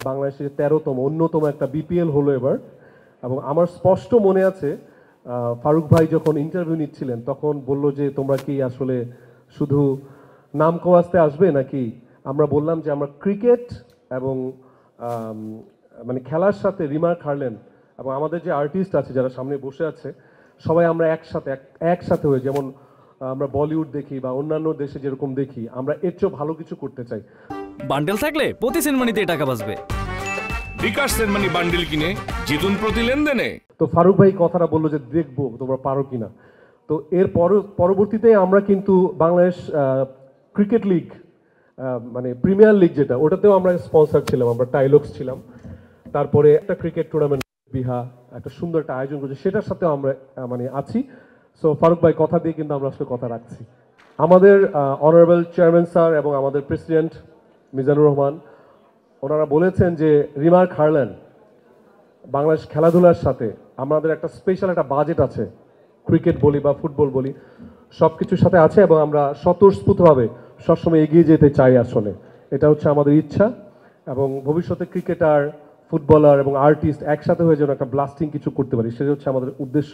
বাংলাদেশের 13তম অন্যতম একটা বিপিএল হলো এবার। এবং আমার স্পষ্ট মনে আছে ফারুক ভাই যখন ইন্টারভিউ নিচ্ছিলেন তখন বলল যে তোমরা কি আসলে শুধু নাম কোয়াস্তে আসবে নাকি। আমরা বললাম যে আমরা ক্রিকেট এবং মানে খেলার সাথে রিমার্ক হারলেন এবং আমাদের যে আর্টিস্ট আছে যারা সামনে বসে আছে সবাই আমরা একসাথে হয়ে, যেমন আমরা বলিউড দেখি বা অন্যান্য দেশে যেরকম দেখি, আমরা এর চেয়েও ভালো কিছু করতে চাই। বান্ডেল থাকলে প্রতি সেনমানিতে টাকা বাঁচবে। বিকাশ সেনমানি বান্ডেল কিনে জিতুন প্রতি লেনদেনে। তো ফারুক ভাই কথাটা বললো যে দেখবো তোমরা পারো কিনা। তো এর পরবর্তীতে আমরা কিন্তু বাংলাদেশ ক্রিকেট লিগ মানে প্রিমিয়ার লিগ যেটা, ওটাতেও আমরা স্পন্সর ছিলাম, আমরা টাইলক্স ছিলাম। তারপরে একটা ক্রিকেট টুর্নামেন্ট বিহা একটা সুন্দর একটা আয়োজন করছে, সেটার সাথেও আমরা মানে আছি। সো ফারুক ভাই কথা দিয়ে কিন্তু আমরা আসলে কথা রাখছি। আমাদের অনারেবল চেয়ারম্যান স্যার এবং আমাদের প্রেসিডেন্ট মিজানুর রহমান ওনারা বলেছেন যে রিমার্ক হারল্যান্ড বাংলাদেশ খেলাধুলার সাথে আমাদের একটা স্পেশাল একটা বাজেট আছে, ক্রিকেট বলি বা ফুটবল বলি সব কিছুর সাথে আছে এবং আমরা স্বতঃস্ফূর্তভাবে সবসময় এগিয়ে যেতে চাই। আসলে এটা হচ্ছে আমাদের ইচ্ছা এবং ভবিষ্যতে ক্রিকেটার, ফুটবলার এবং আর্টিস্ট একসাথে হয়ে যেন একটা ব্লাস্টিং কিছু করতে পারি, সেটা হচ্ছে আমাদের উদ্দেশ্য।